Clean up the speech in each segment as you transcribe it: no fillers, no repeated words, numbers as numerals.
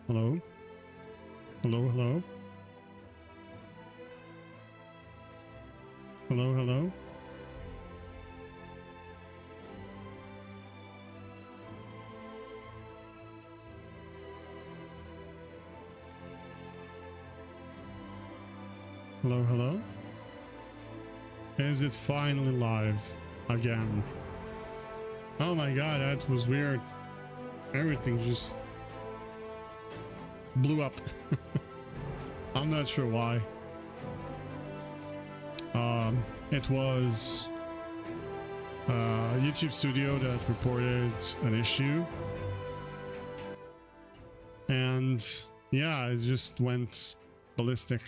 Hello? Hello, hello? Hello, hello? Hello, hello? Is it finally live again? Oh my god, that was weird. Everything just blew up. I'm not sure why. It was YouTube Studio that reported an issue, and yeah, it just went ballistic.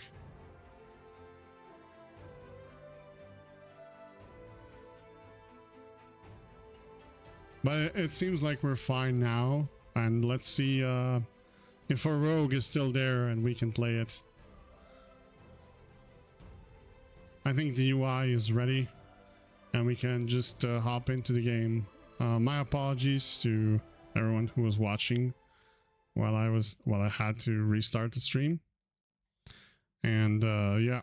But it seems like we're fine now, and let's see if our rogue is still there and we can play it. I think the UI is ready and we can just hop into the game. My apologies to everyone who was watching while I had to restart the stream. And yeah,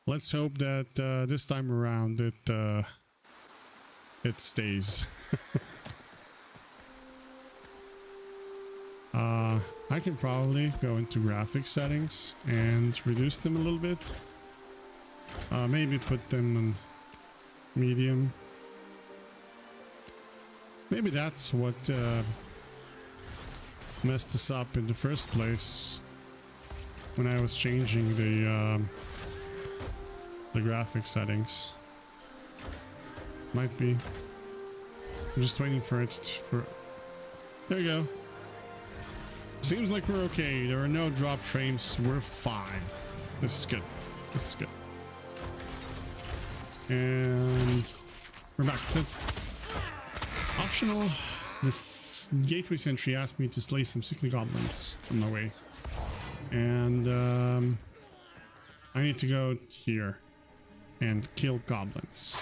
let's hope that this time around it stays. I can probably go into graphics settings and reduce them a little bit. Maybe put them in medium. Maybe that's what messed us up in the first place when I was changing the graphics settings. Might be. I'm just waiting for it for... There you go. Seems like we're okay. There are no drop frames. We're fine. This is good. This is good. And we're back. It says optional. This gateway sentry asked me to slay some sickly goblins on my way, and I need to go here and kill goblins.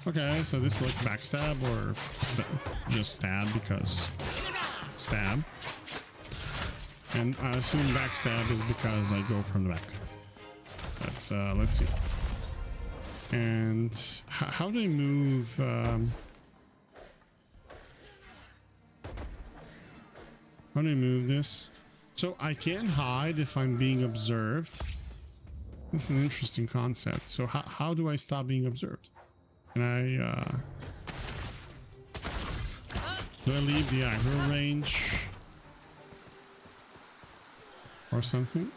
Okay, so this is like backstab or just stab because stab. And I assume backstab is because I go from the back. Let's see. And how do I move? How do I move this? So I can hide if I'm being observed. This is an interesting concept. So how do I stop being observed? Can I do I leave the aggro range or something?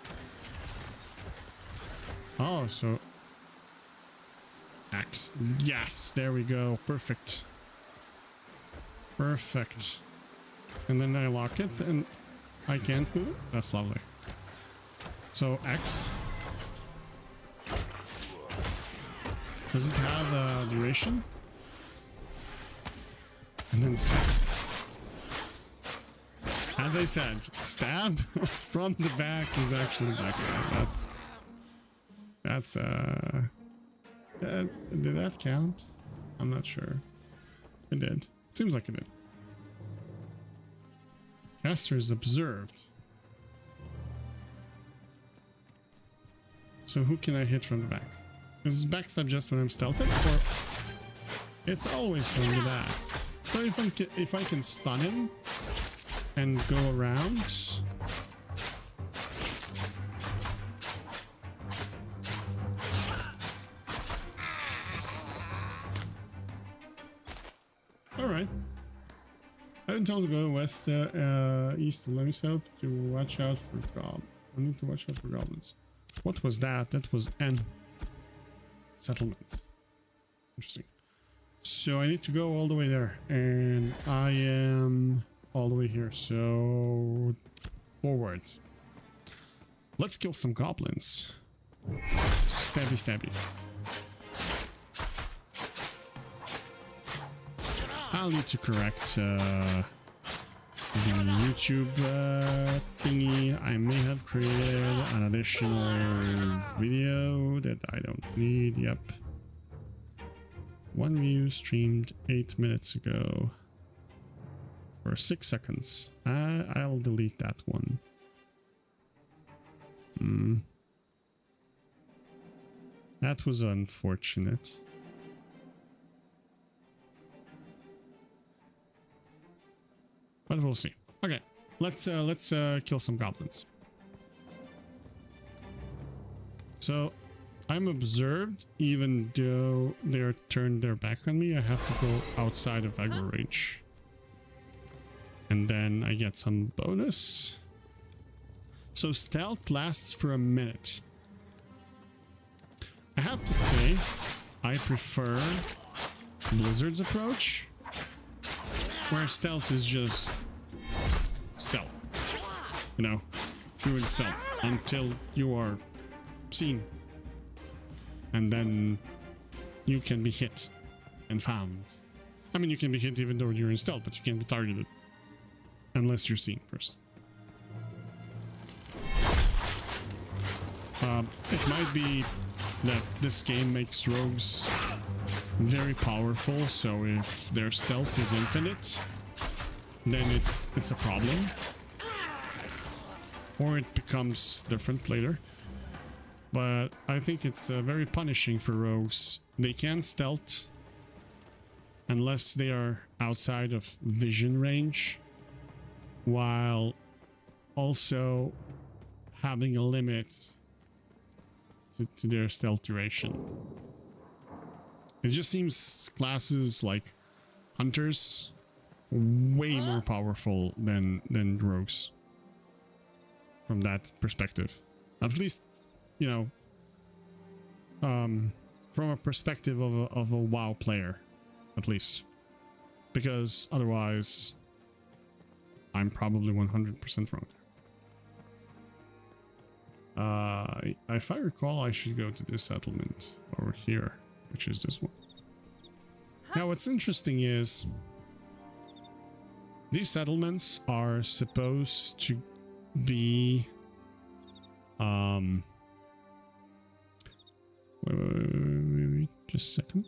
Oh, so X. Yes, there we go. Perfect. Perfect. And then I lock it and I can't move it. That's lovely. So X. Does it have a duration? And then stab. As I said, stab from the back is actually back. Did that count? I'm not sure. It did. Seems like it did. Caster is observed. So who can I hit from the back? Is this backstab just when I'm stealthing, or it's always from the back? So if I can stun him and go around. All right. I've been told to go west, east, and let me help to watch out for goblins. I need to watch out for goblins. What was that? That was N. Settlement. Interesting. So I need to go all the way there, and I am all the way here. So forward. Let's kill some goblins. Stabby, stabby. I'll need to correct the YouTube thingy. I may have created an additional video that I don't need. Yep. One view streamed 8 minutes ago. For 6 seconds. I'll delete that one. That was unfortunate. But we'll see. Okay, let's kill some goblins. So I'm observed, even though they're turned their back on me. I have to go outside of aggro range. And then I get some bonus. So stealth lasts for a minute. I have to say, I prefer Blizzard's approach, where stealth is just stealth. You know, doing stealth until you are seen. And then you can be hit and found. I mean, you can be hit even though you're in stealth, but you can't be targeted. Unless you're seen first. It might be that this game makes rogues very powerful, so if their stealth is infinite, then it's a problem. Or it becomes different later. But I think it's very punishing for rogues. They can't stealth unless they are outside of vision range, while also having a limit to their stealth duration. It just seems classes like hunters way more powerful than rogues from that perspective. At least, you know, from a perspective of a WoW player, at least. Because otherwise, I'm probably 100% wrong. If I recall, I should go to this settlement over here, which is this one. Now, what's interesting is these settlements are supposed to be wait, just a second.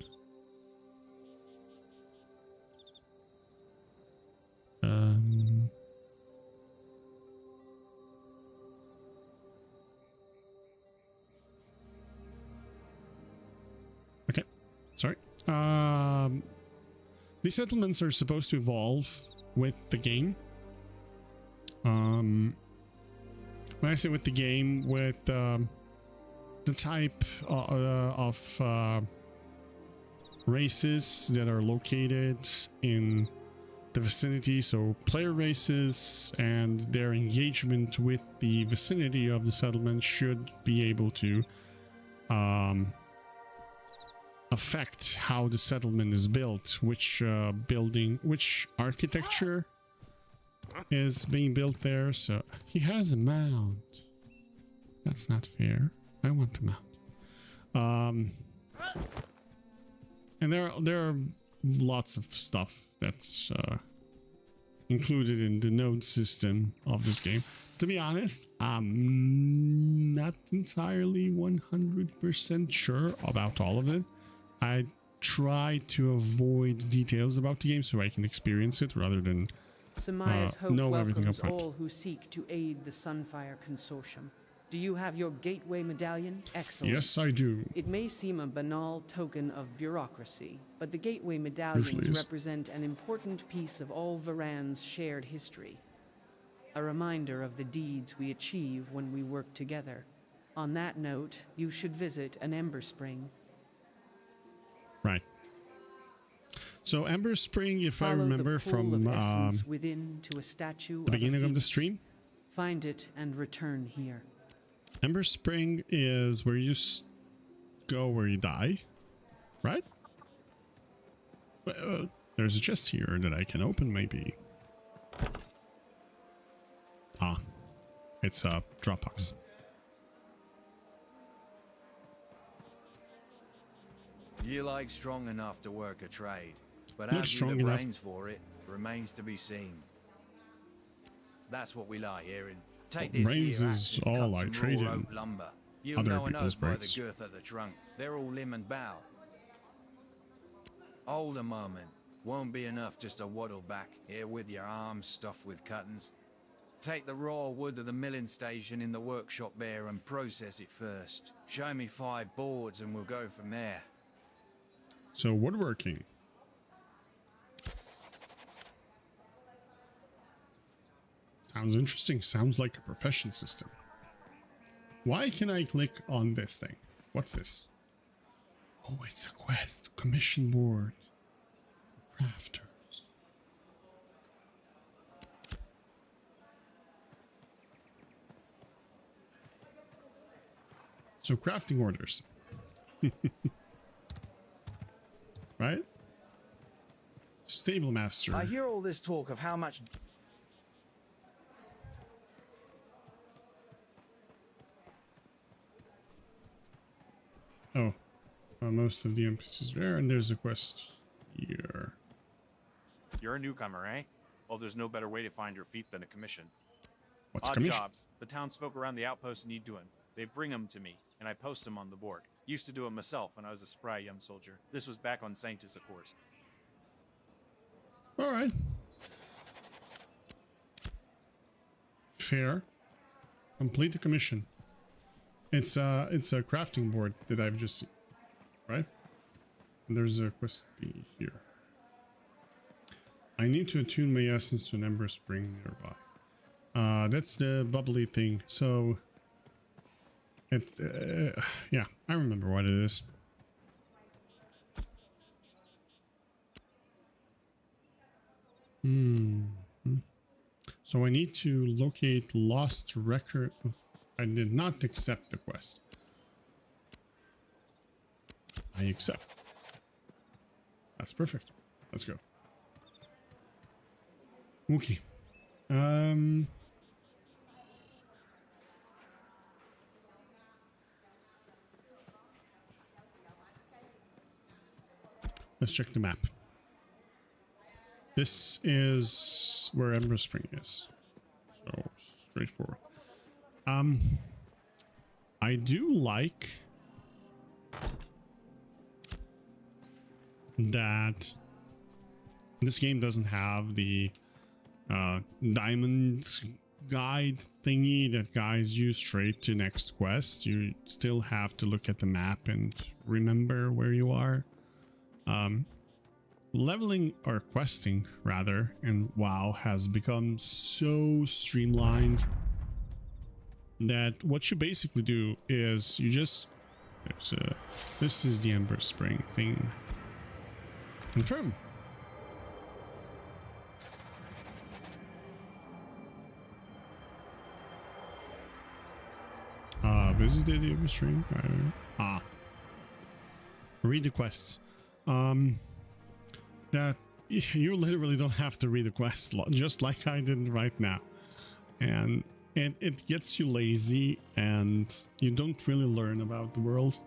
Okay, sorry. These settlements are supposed to evolve with the game. When I say with the game, with the type of races that are located in the vicinity, so player races and their engagement with the vicinity of the settlement should be able to affect how the settlement is built, which which architecture is being built there. So he has a mount. That's not fair. I want a mount. And there are lots of stuff that's included in the node system of this game. To be honest, I'm not entirely 100% sure about all of it. I try to avoid details about the game so I can experience it rather than know everything up front. All who seek to aid the Sunfire Consortium. Do you have your gateway medallion? Excellent. Yes, I do. It may seem a banal token of bureaucracy, but the gateway medallions represent an important piece of all Varan's shared history. A reminder of the deeds we achieve when we work together. On that note, you should visit an Ember Spring. Right. So Ember Spring, if I remember from within to a statue the beginning of the stream, find it and return here. Ember Spring is where you go where you die, right? There's a chest here that I can open, maybe. Ah, it's a Dropbox. You like strong enough to work a trade, but have you the brains for it remains to be seen. That's what we lie here in. Take this brains is all I trade in. Lumber. You Other know and people's by the brains. girth of the trunk. They're all limb and bough. Hold a moment. Won't be enough just to waddle back here with your arms stuffed with cuttings. Take the raw wood to the milling station in the workshop there and process it first. Show me 5 boards and we'll go from there. So woodworking. Sounds interesting. Sounds like a profession system. Why can I click on this thing? What's this? Oh, it's a quest. Commission board. Crafters. So crafting orders. Right? Stable master. I hear all this talk of how much... Oh. Most of the NPCs there, and there's a quest here. You're a newcomer, eh? Well, there's no better way to find your feet than a commission. What's a Odd commission? jobs. The townsfolk around the outpost need doing. They bring them to me, and I post them on the board. Used to do it myself when I was a spry young soldier. This was back on Sanctus, of course. All right. Fair. Complete the commission. It's a crafting board that I've just seen, right? And there's a quest here. I need to attune my essence to an ember spring nearby. That's the bubbly thing. So it, yeah, I remember what it is. So I need to locate lost record. I did not accept the quest. I accept. That's perfect. Let's go. Okay. Let's check the map. This is where Ember Spring is. So straightforward. I do like that this game doesn't have the diamond guide thingy that guides you straight to next quest. You still have to look at the map and remember where you are. Leveling or questing rather in WoW has become so streamlined that what you basically do is you just this is the Ember Spring thing. Confirm. Visited the Ember Spring. Read the quests. That you literally don't have to read the quests, just like I did right now, and it gets you lazy and you don't really learn about the world.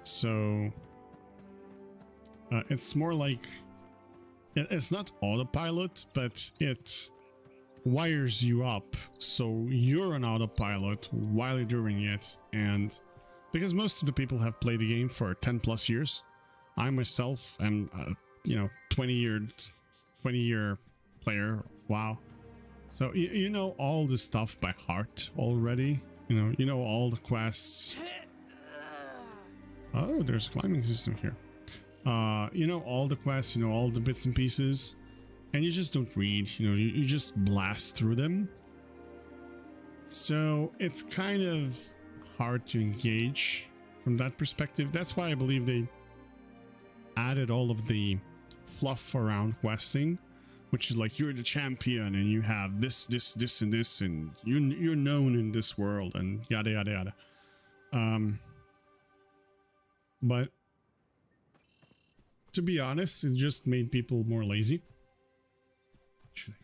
So it's more like it's not autopilot, but it wires you up so you're on autopilot while you're doing it. And because most of the people have played the game for 10 plus years, I myself am 20 year player of WoW, so you know all the stuff by heart already. You know all the quests. Oh, there's a climbing system here. You know all the quests, you know all the bits and pieces, and you just don't read. You just blast through them. So it's kind of hard to engage from that perspective. That's why I believe they added all of the fluff around questing, which is like you're the champion and you have this and this, and you're known in this world and yada yada yada. But to be honest, it just made people more lazy. Actually,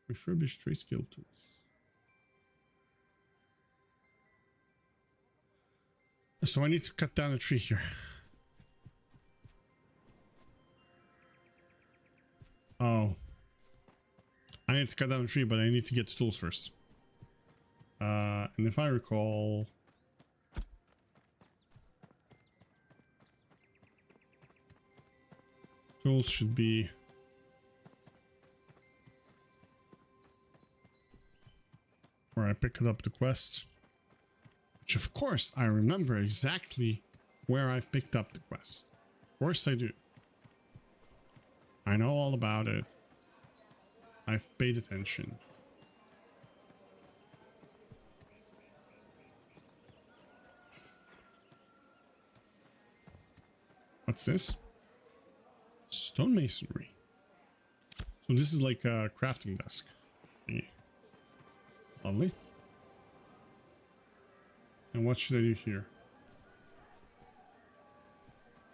refurbish trade skill tools. So I need to cut down a tree here. Oh, I need to cut down a tree, but I need to get the tools first. And if I recall, Tools should be where I picked up the quest. Which of course I remember exactly where I picked up the quest. Of course I do. I know all about it. I've paid attention. What's this? Stonemasonry. So this is like a crafting desk. Yeah. Lovely. And what should I do here?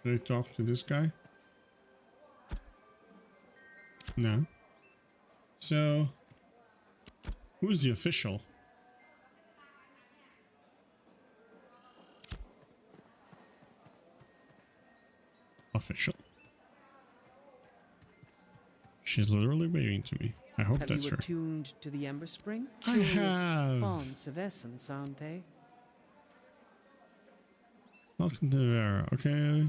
Should I talk to this guy? No. So, who's the official? Official. She's literally waving to me. I hope Have that's you her. attuned to the Ember Spring? I Curious have. Fonts of essence, aren't they? Welcome to Vera. Okay.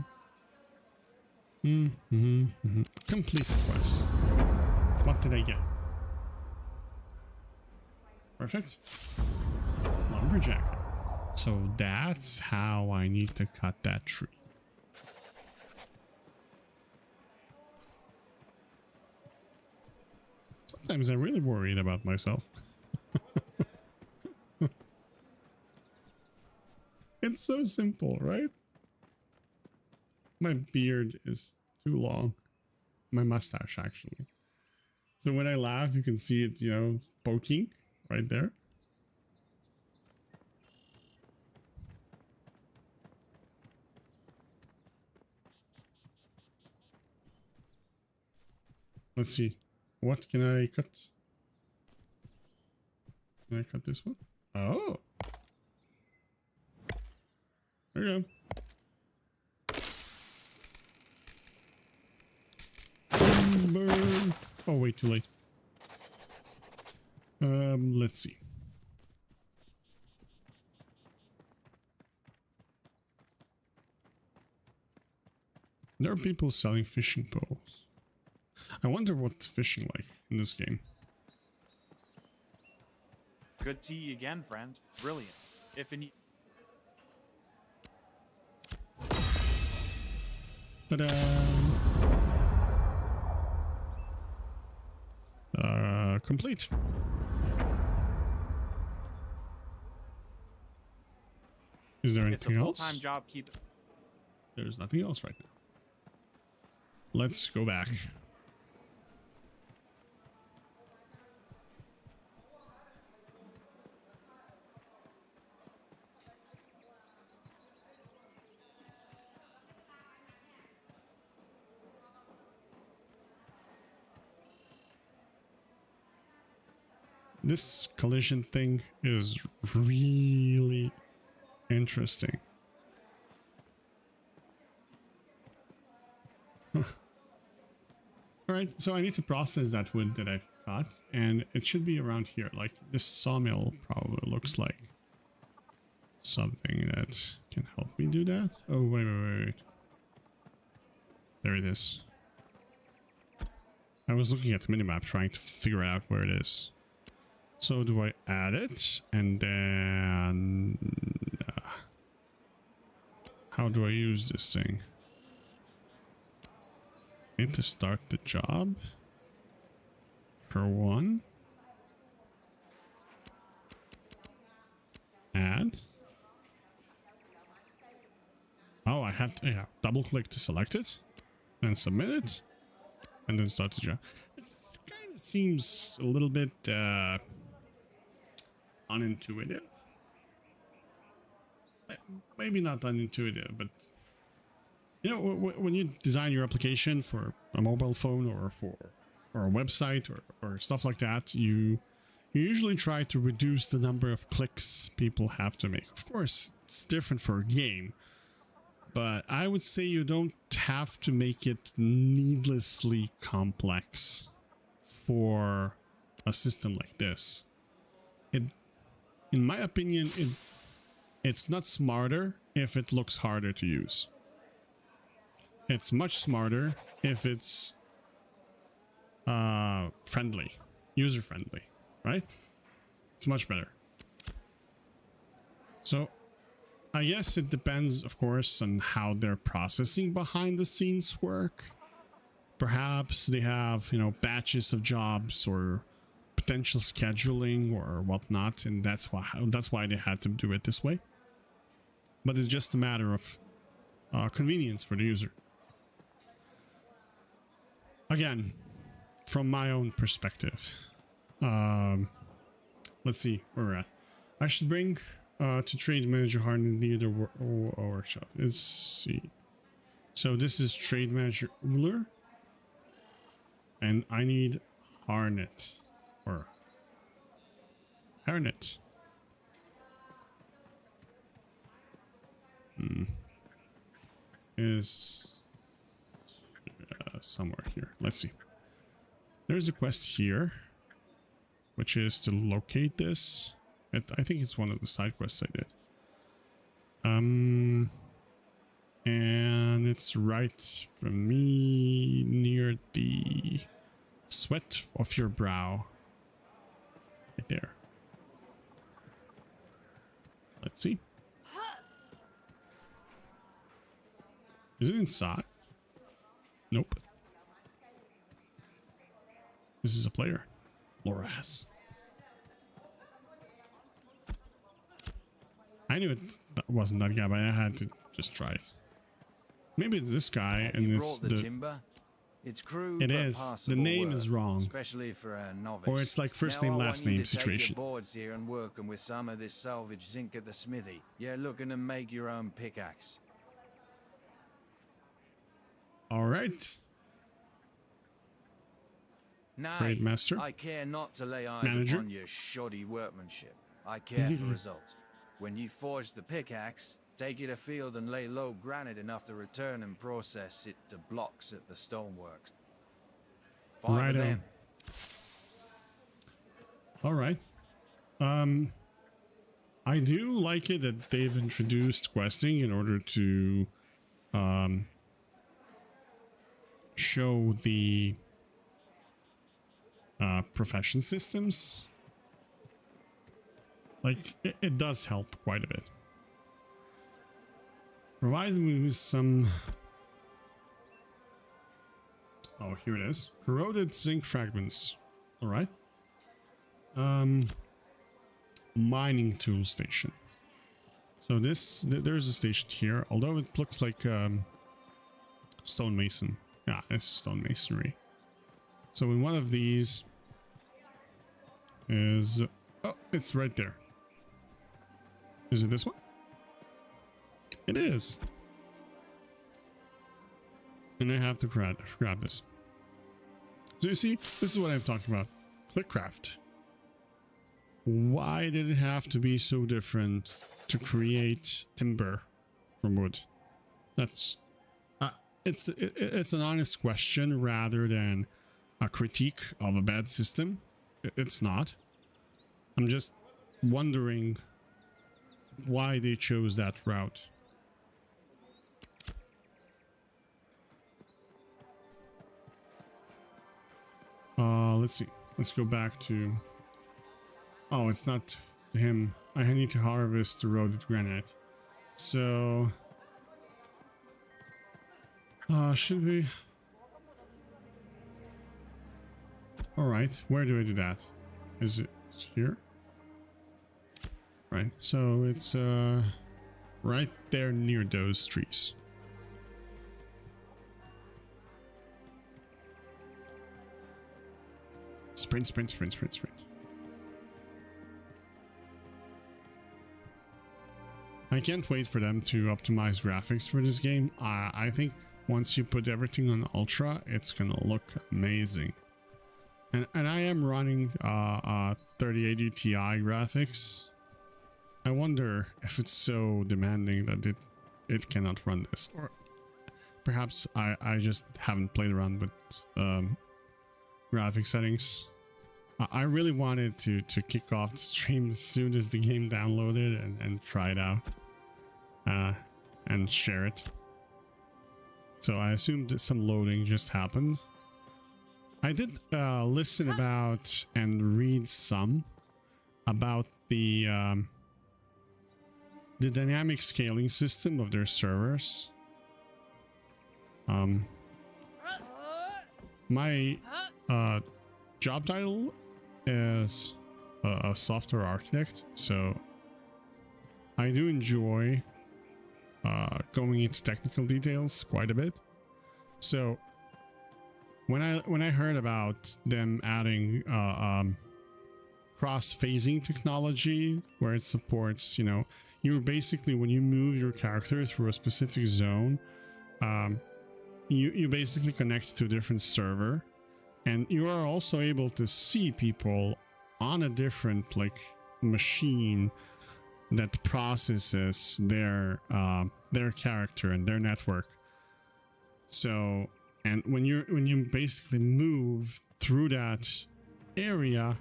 Complete the quest. What did I get? Perfect. Lumberjack. So that's how I need to cut that tree. Sometimes I'm really worried about myself. It's so simple, right? My beard is too long. My mustache, actually. So when I laugh, you can see it, you know, poking right there. Let's see. What can I cut? Can I cut this one? Oh. There you go. Burn. Oh, wait, too late. Let's see. There are people selling fishing poles. I wonder what fishing like in this game. Good tea again, friend. Brilliant. If in Ta-da! Complete. Is there it's a anything else? full-time job. Keep it. There's nothing else right now. Let's go back. This collision thing is really interesting. Alright, so I need to process that wood that I've cut, and it should be around here. Like, this sawmill probably looks like something that can help me do that. Oh, wait. There it is. I was looking at the minimap trying to figure out where it is. So do I add it, and then how do I use this thing? Need to start the job for one. Add. Oh, I have to double click to select it and submit it, and then start the job. It kind of seems a little bit unintuitive. Maybe not unintuitive, but you know, when you design your application for a mobile phone or a website or stuff like that, you usually try to reduce the number of clicks people have to make. Of course, it's different for a game, but I would say you don't have to make it needlessly complex for a system like this. In my opinion, it's not smarter if it looks harder to use. It's much smarter if it's friendly, user friendly, right? It's much better. So I guess it depends, of course, on how their processing behind the scenes work. Perhaps they have, you know, batches of jobs or potential scheduling or whatnot, and that's why they had to do it this way. But it's just a matter of convenience for the user. Again, from my own perspective, let's see where we're at. I should bring to trade manager Harden the other workshop. Let's see. So this is trade manager Uller, and I need Harnet or Harnet. Is somewhere here. Let's see. There's a quest here, which is to locate this. I think it's one of the side quests I did. And it's right from me near the sweat of your brow. Right there. Let's see. Is it inside? Nope. This is a player. Loras. I knew that wasn't that guy, but I had to just try it. Maybe it's this guy, and it's the timber. It's crude. It is. The name is wrong, especially for a novice. or it's like first name, last name situation. Take your boards here and working with some of this salvage zinc at the smithy. You're looking to make your own pickaxe. All right. Trade master. I care not to lay eyes Manager. upon your shoddy workmanship. I care for results. When you forge the pickaxe, take it afield and lay low granite enough to return and process it to blocks at the stoneworks. Five of them. All right. I do like it that they've introduced questing in order to show the profession systems. Like, it does help quite a bit. Provide me with some... Oh, here it is. Corroded zinc fragments. Alright. Mining tool station. So there's a station here, although it looks like stonemason. Yeah, it's stonemasonry. So in one of these is... Oh, it's right there. Is it this one? It is. And I have to grab this. So you see, this is what I'm talking about. Clickcraft. Why did it have to be so different to create timber from wood? That's... it's an honest question rather than a critique of a bad system. It's not. I'm just wondering why they chose that route. Let's see. Let's go back to... Oh, it's not to him. I need to harvest the eroded granite. So... should we... Alright, where do I do that? Is it here? Right, so it's right there near those trees. Sprint, sprint, sprint, sprint, sprint. I can't wait for them to optimize graphics for this game. I think once you put everything on Ultra, it's gonna look amazing. And I am running 3080 Ti graphics. I wonder if it's so demanding that it cannot run this, or perhaps I just haven't played around with graphic settings. I really wanted to kick off the stream as soon as the game downloaded and try it out and share it. So I assumed that some loading just happened. I did listen about and read some about the dynamic scaling system of their servers. My job title is a software architect, so I do enjoy going into technical details quite a bit. So when I heard about them adding cross-phasing technology where it supports, you know, you're basically, when you move your character through a specific zone, you basically connect to a different server, and you are also able to see people on a different like machine that processes their character and their network. So, and when you basically move through that area,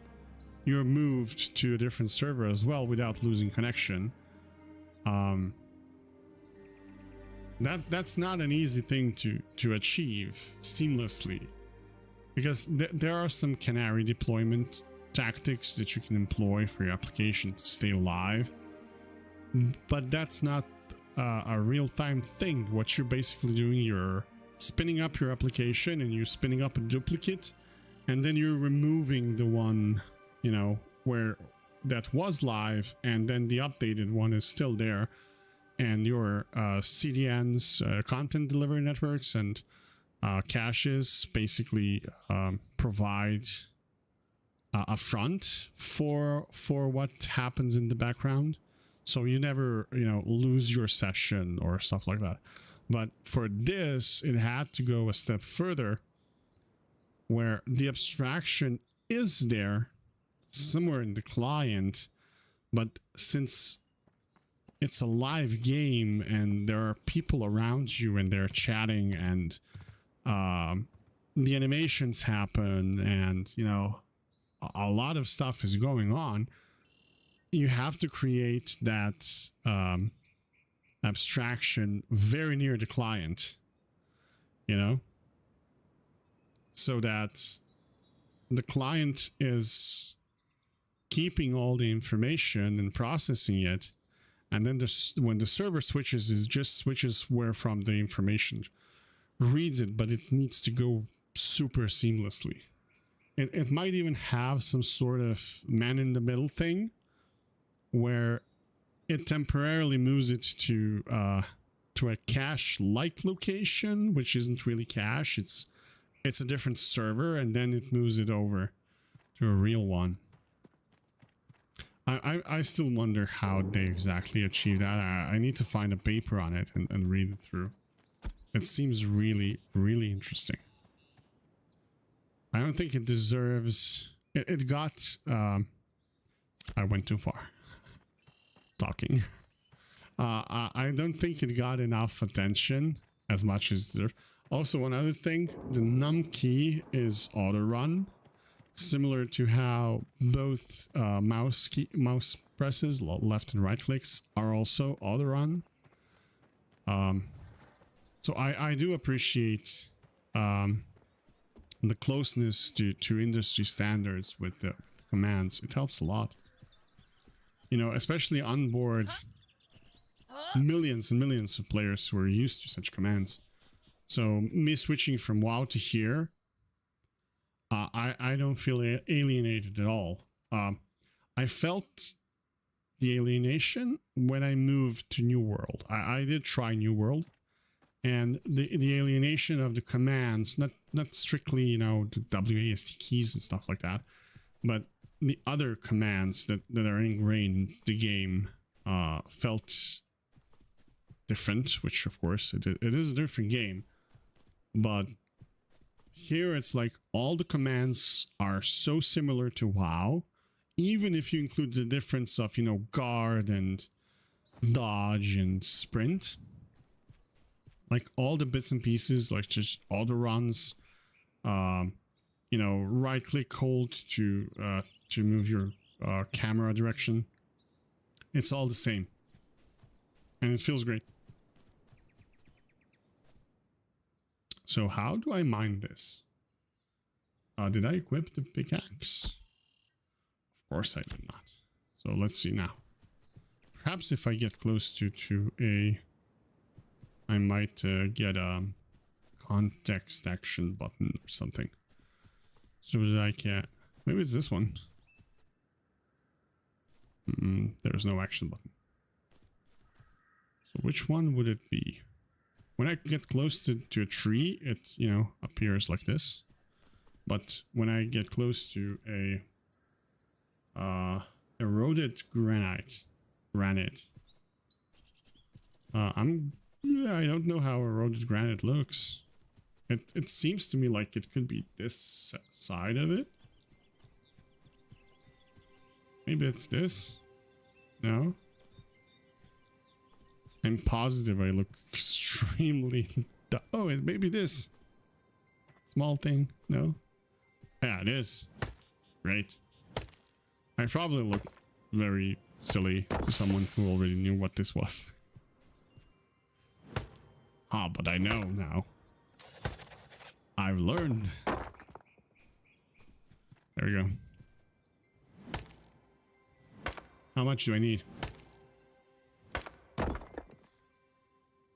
you're moved to a different server as well without losing connection. That's not an easy thing to achieve seamlessly, because there are some canary deployment tactics that you can employ for your application to stay alive, but that's not a real-time thing. What you're basically doing, you're spinning up your application and you're spinning up a duplicate, and then you're removing the one, you know, where that was live, and then the updated one is still there. And your CDNs, content delivery networks, and caches basically provide a front for what happens in the background, so you never, you know, lose your session or stuff like that. But for this, it had to go a step further, where the abstraction is there somewhere in the client, but since it's a live game and there are people around you and they're chatting and the animations happen and, you know, a lot of stuff is going on, you have to create that abstraction very near the client, you know, so that the client is keeping all the information and processing it. And then when the server switches, it just switches where from the information reads it, but it needs to go super seamlessly. It might even have some sort of man-in-the-middle thing where it temporarily moves it to a cache-like location, which isn't really cache. It's a different server, and then it moves it over to a real one. I still wonder how they exactly achieve that. I need to find a paper on it and read it through. It seems really, really interesting. I don't think it deserves... It got... I went too far. Talking. I don't think it got enough attention as much as deserved. Also, one other thing, the num key is auto-run. Similar to how both mouse presses, left and right clicks, are also auto-run. So I do appreciate the closeness to industry standards with the commands. It helps a lot. You know, especially on board millions and millions of players who are used to such commands. So me switching from WoW to here, I don't feel alienated at all. I felt the alienation when I moved to New World. I did try New World, and the alienation of the commands, not strictly, you know, the WASD keys and stuff like that, but the other commands that are ingrained in the game felt different, which of course it is a different game, but here it's like all the commands are so similar to WoW, even if you include the difference of, you know, guard and dodge and sprint. Like all the bits and pieces, like just auto runs, you know, right click hold to move your camera direction. It's all the same, and it feels great. So how do I mine this? Did I equip the pickaxe? Of course I did not. So let's see now. Perhaps if I get close to a... I might get a context action button or something. So that I can... Maybe it's this one. There's no action button. So which one would it be? When I get close to a tree, it, you know, appears like this. But when I get close to a eroded granite, I don't know how eroded granite looks. It seems to me like it could be this side of it. Maybe it's this. No. I'm positive I look extremely... Oh, it may be this. Small thing. No? Yeah, it is. Great. I probably look very silly to someone who already knew what this was. Ah, but I know now. I've learned. There we go. How much do I need?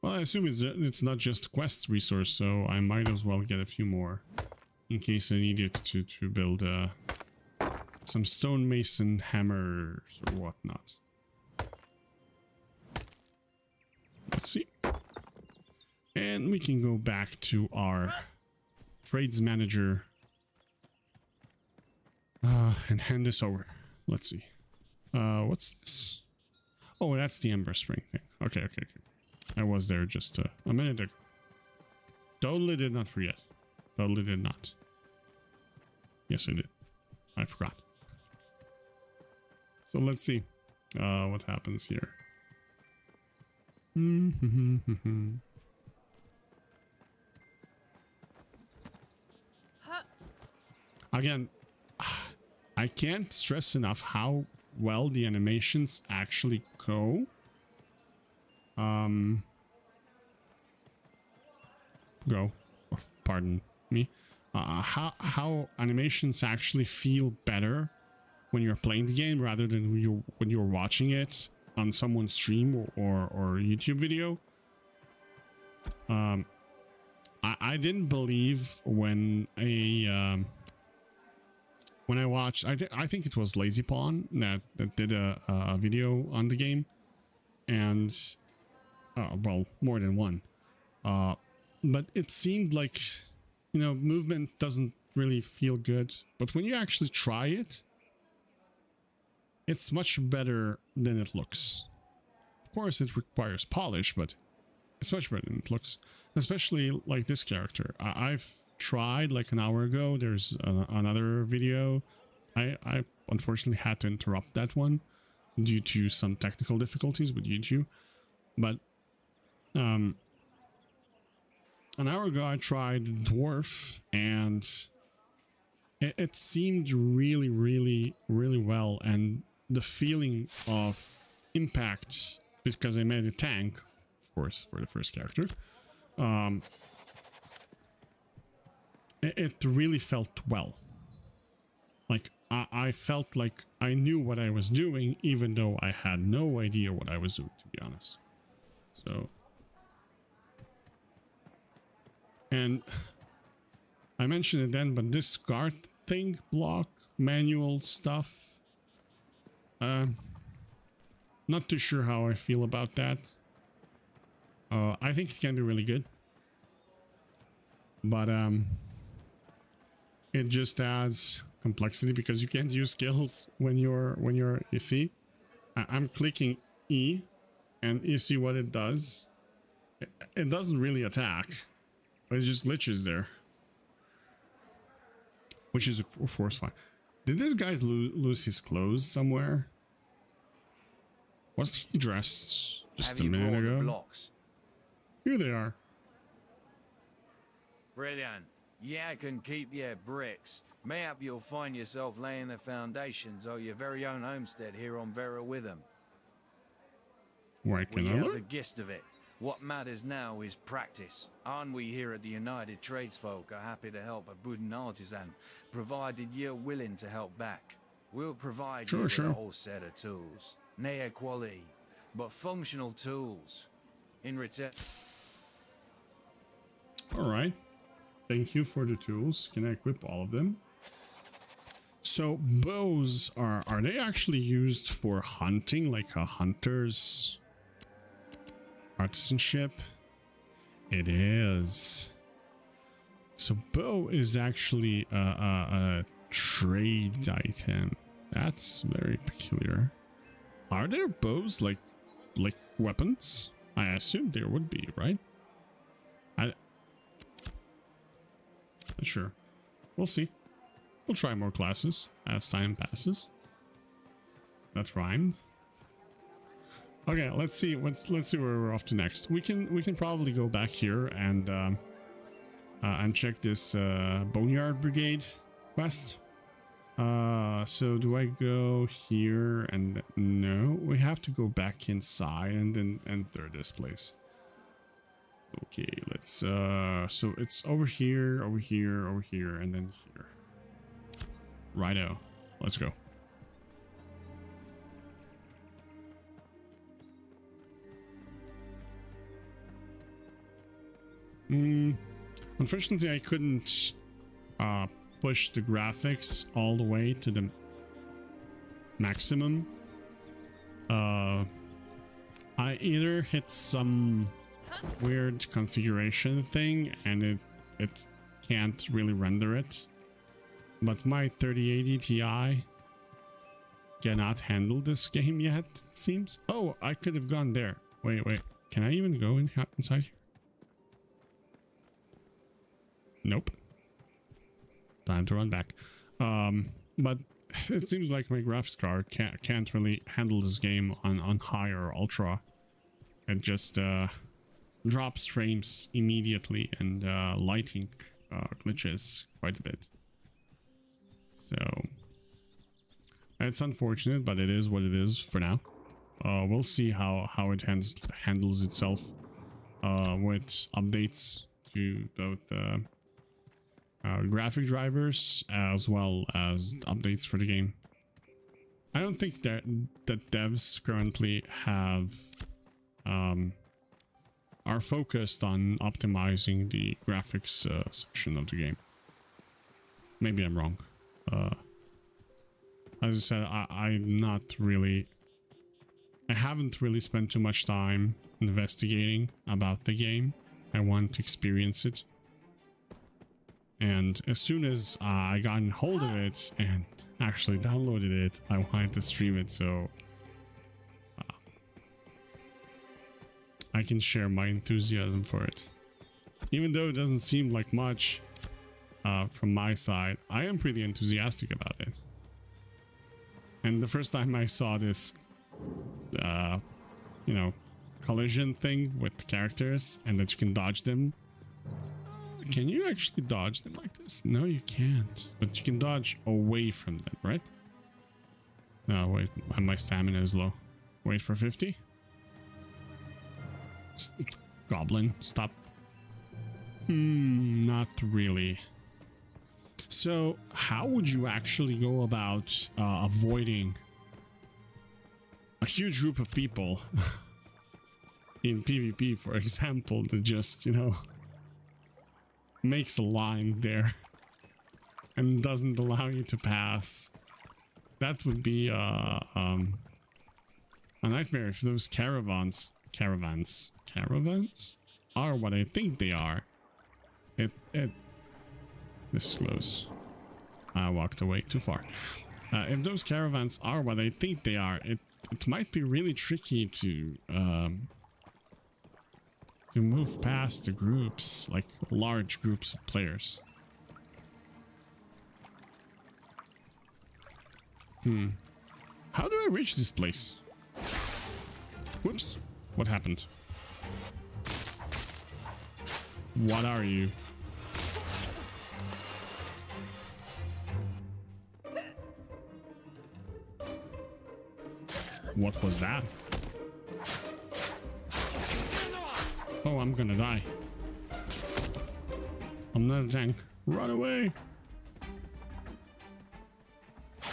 Well, I assume it's not just a quest resource, so I might as well get a few more in case I need it to build some stonemason hammers or whatnot. Let's see. And we can go back to our trades manager and hand this over. Let's see. What's this? Oh, that's the Ember Spring thing. Okay. I was there just a minute ago. Totally did not forget. Totally did not. Yes, I did. I forgot. So let's see what happens here. Again, I can't stress enough how well the animations actually go. Pardon me. How animations actually feel better when you're playing the game rather than when you're watching it on someone's stream or YouTube video. I didn't believe when I watched, I think it was Lazy Pawn that did a video on the game, and well, more than one, but it seemed like, you know, movement doesn't really feel good, but when you actually try it, it's much better than it looks. Of course, it requires polish, but it's much better than it looks, especially like this character. I've tried like an hour ago. There's another video. I unfortunately had to interrupt that one due to some technical difficulties with YouTube, but an hour ago I tried Dwarf, and it seemed really well, and the feeling of impact, because I made a tank, of course, for the first character, it really felt well. Like, I felt like I knew what I was doing, even though I had no idea what I was doing, to be honest. So, and I mentioned it then, but this card thing, block, manual stuff, not too sure how I feel about that. I think it can be really good, but it just adds complexity because you can't use skills when you're you see, I'm clicking E, and you see what it does. It doesn't really attack, but it just glitches there, which is of course fine. Did this guy lose his clothes somewhere? Was he dressed just a minute ago? The blocks? Here they are. Brilliant. Yeah, I can keep your bricks. Mayhap you'll find yourself laying the foundations of your very own homestead here on Vera Witham. Where can We I have look? the gist of it. What matters now is practice. And we here at the United Tradesfolk are happy to help a wooden artisan, provided you're willing to help back. We'll provide you with a whole set of tools. Nae quality, but functional tools. In return... Alright. Thank you for the tools. Can I equip all of them? So bows are they actually used for hunting, like a hunter's artisanship? It is. So bow is actually a trade item. That's very peculiar. Are there bows like weapons? I assume there would be, right? Not sure. We'll see. We'll try more classes as time passes. That rhymed. Okay, let's see where we're off to next. We can probably go back here and check this Boneyard Brigade quest. So do I go here? And no, we have to go back inside and then enter this place. Okay, let's so it's over here, and then here. Righto, let's go. Unfortunately, I couldn't push the graphics all the way to the maximum. I either hit some weird configuration thing and it can't really render it, but my 3080 Ti cannot handle this game yet, it seems. Oh, I could have gone there. Wait, can I even go inside here? Nope. Time to run back. But it seems like my graphics card can't really handle this game on high or ultra. It just drops frames immediately, and lighting glitches quite a bit. So it's unfortunate, but it is what it is for now. We'll see how it handles itself with updates to both graphic drivers as well as updates for the game. I don't think that devs currently have are focused on optimizing the graphics section of the game. Maybe I'm wrong. As I said, I haven't really spent too much time investigating about the game. I want to experience it. And as soon as I got a hold of it and actually downloaded it, I wanted to stream it so I can share my enthusiasm for it. Even though it doesn't seem like much from my side, I am pretty enthusiastic about it. And the first time I saw this, you know, collision thing with characters and that you can dodge them. Can you actually dodge them like this? No, you can't. But you can dodge away from them, right? No, wait. My stamina is low. Wait for 50. Goblin, stop. Not really. So, how would you actually go about avoiding a huge group of people in PvP, for example, that just, you know, makes a line there and doesn't allow you to pass? That would be a nightmare if those caravans are what I think they are. This close. I walked away too far. If those caravans are what I think they are, it might be really tricky to move past the groups, like large groups of players. How do I reach this place? Whoops. What happened? What are you? What was that? Oh, I'm gonna die. I'm not a tank. Run away!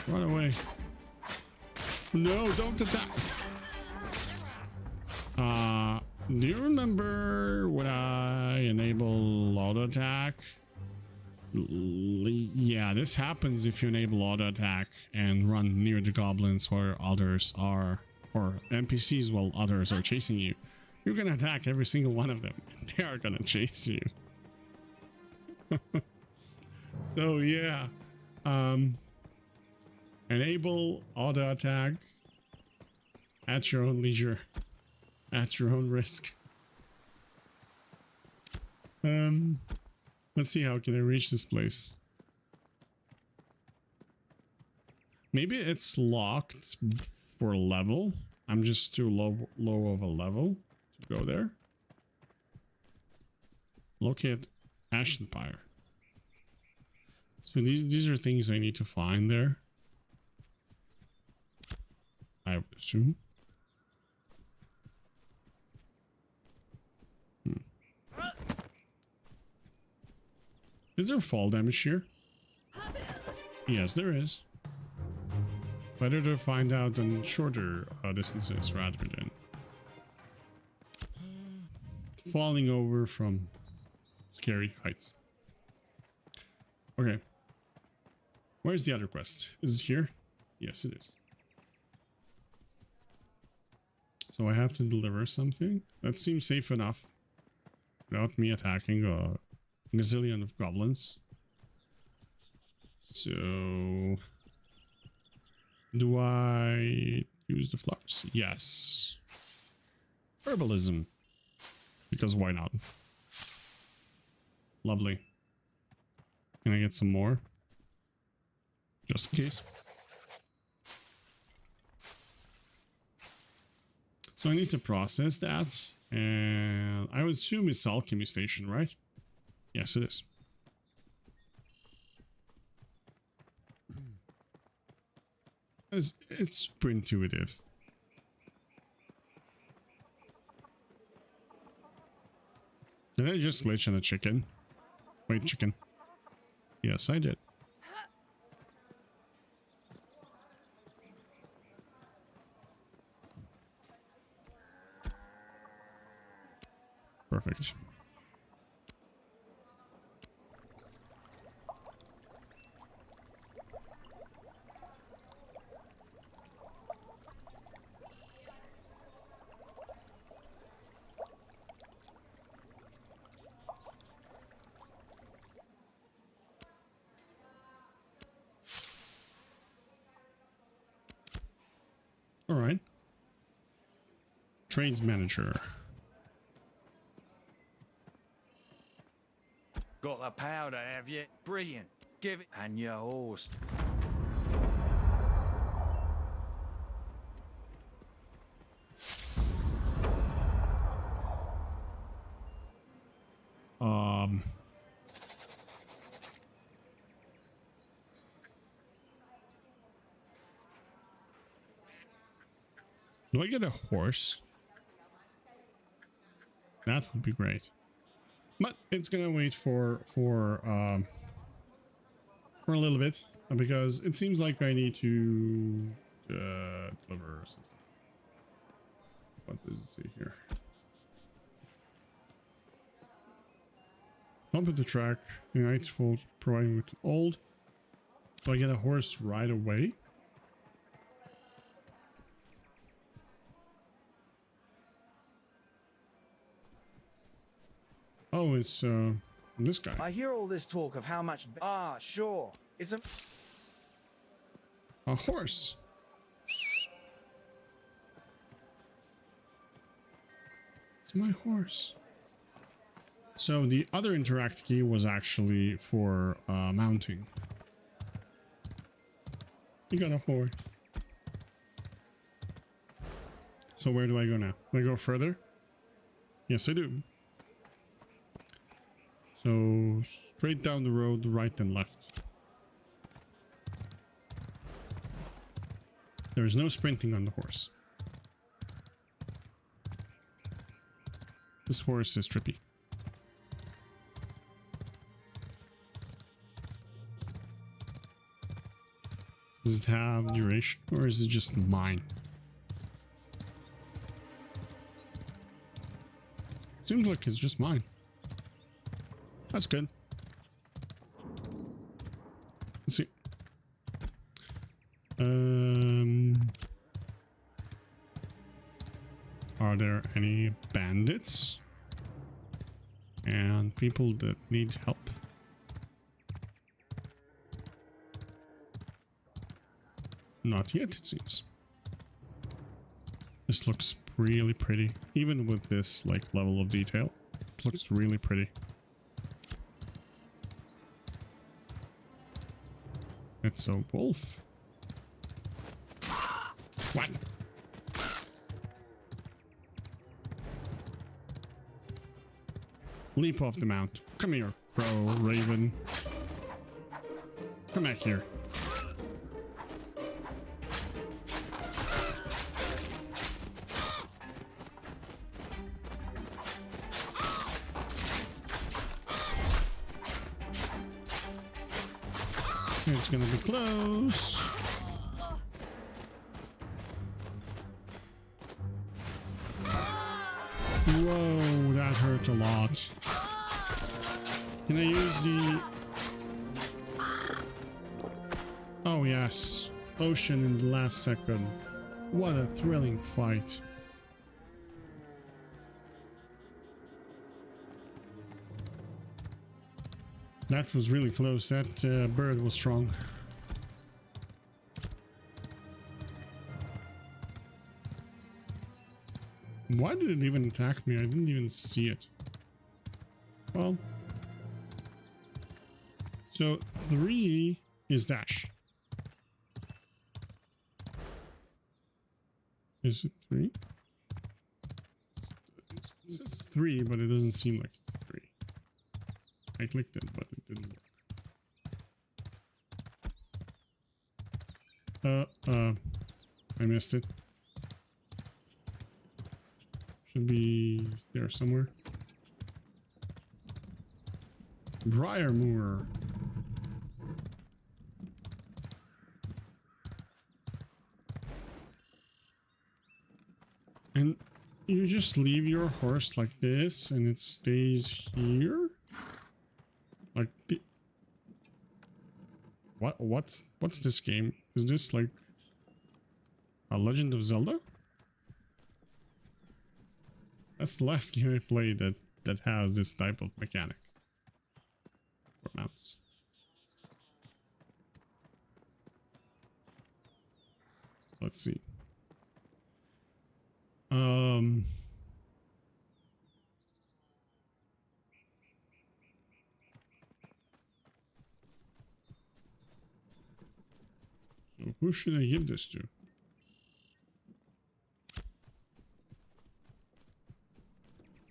Run away. No, don't attack! Do you remember when I enable auto attack? Yeah, this happens if you enable auto attack and run near the goblins or others are, or NPCs while others are chasing you. You're gonna attack every single one of them. They are gonna chase you. So yeah, enable auto attack at your own leisure, at your own risk. Let's see, how can I reach this place? Maybe it's locked for level. I'm just too low of a level to go there. Locate Ash Empire. So these are things I need to find there, I would assume. Is there fall damage here? Yes, there is. Better to find out on shorter distances rather than falling over from scary heights. Okay. Where's the other quest? Is it here? Yes, it is. So I have to deliver something. That seems safe enough without me attacking a gazillion of goblins. So do I use the flowers? Yes. Herbalism. Because why not? Lovely. Can I get some more? Just in case. So I need to process that, and I would assume it's alchemy station, right? Yes, it is. It's super intuitive. Did I just glitch on a chicken? Wait, chicken. Yes, I did. Perfect. All right. Trades manager. Got the powder, have you? Brilliant. Give it. And your horse. Do I get a horse? That would be great. But it's gonna wait for a little bit because it seems like I need to deliver something. What does it say here? Help with the track. Unite full providing with old. Do I get a horse right away? Oh, it's this guy. I hear all this talk of how much... Ah, sure. Isn't... A horse. It's my horse. So the other interact key was actually for mounting. You got a horse. So where do I go now? Do I go further? Yes, I do. So straight down the road, right and left. There's no sprinting on the horse. This horse is trippy. Does it have duration, or is it just mine? Seems like it's just mine. That's good. Let's see. Are there any bandits and people that need help? Not yet, it seems. This looks really pretty, even with this like level of detail. It looks really pretty. It's a wolf. What? Leap off the mount. Come here, crow, raven. Come back here. It's gonna be close. Whoa, that hurt a lot. Can I use the... Oh yes, potion in the last second. What a thrilling fight. That was really close. That bird was strong. Why did it even attack me? I didn't even see it. Well. So 3 is dash. Is it 3? It says 3, but it doesn't seem like it's 3. I clicked it, but it didn't work. I missed it. Should be there somewhere. Briarmoor. And you just leave your horse like this and it stays here? Like the... What's this game? Is this like a Legend of Zelda? That's the last game I played that has this type of mechanic for mounts. Let's see. So who should I give this to?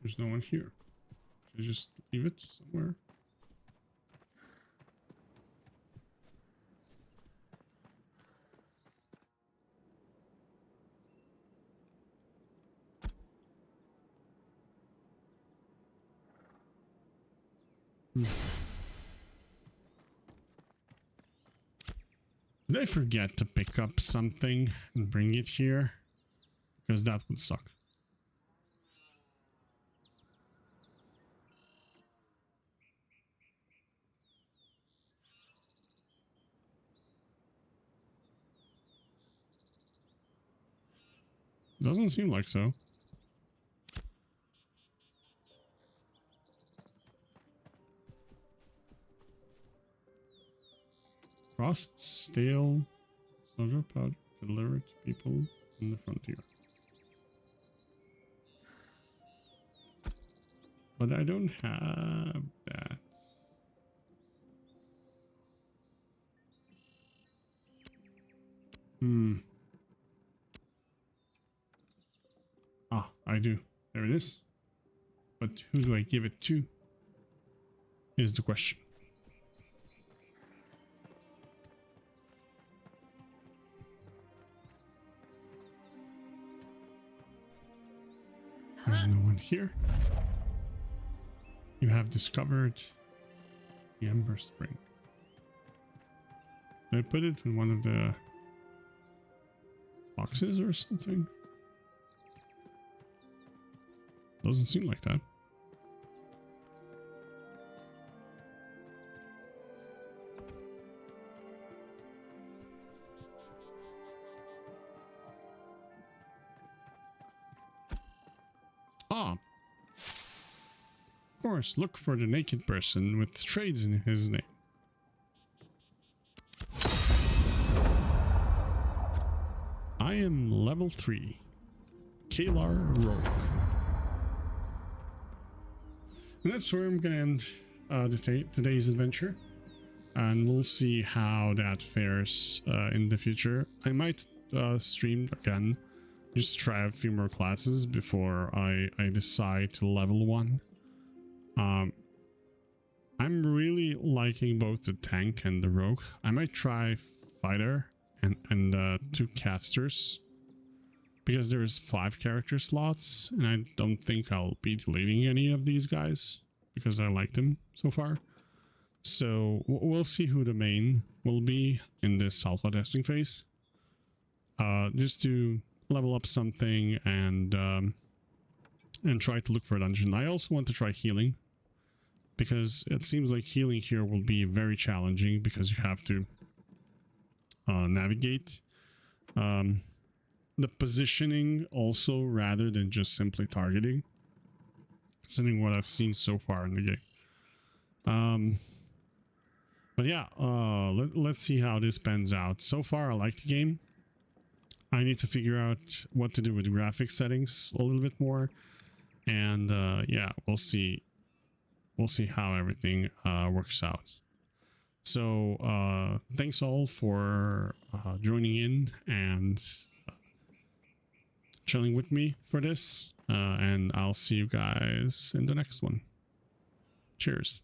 There's no one here. Should I just leave it somewhere? Did I forget to pick up something and bring it here? Because that would suck. Doesn't seem like so. Frost stale soldier powder delivered to people in the frontier. But I don't have that. Ah, I do. There it is. But who do I give it to? Is the question. There's no one here. You have discovered the Ember Spring. Did I put it in one of the boxes or something? Doesn't seem like that. Ah. Of course, look for the naked person with trades in his name. I am level 3. Kalar Rogue. And that's where I'm gonna end today's adventure. And we'll see how that fares in the future. I might stream again. Just try a few more classes before I decide to level one. I'm really liking both the tank and the rogue. I might try fighter and 2 casters, because there's 5 character slots, and I don't think I'll be deleting any of these guys because I like them so far. So we'll see who the main will be in this alpha testing phase. Just to level up something and try to look for a dungeon. I also want to try healing, because it seems like healing here will be very challenging because you have to navigate the positioning also, rather than just simply targeting, considering what I've seen so far in the game. But yeah, let's see how this pans out. So far I like the game. I need to figure out what to do with graphic settings a little bit more, and yeah, we'll see how everything works out. So thanks all for joining in and chilling with me for this, and I'll see you guys in the next one. Cheers.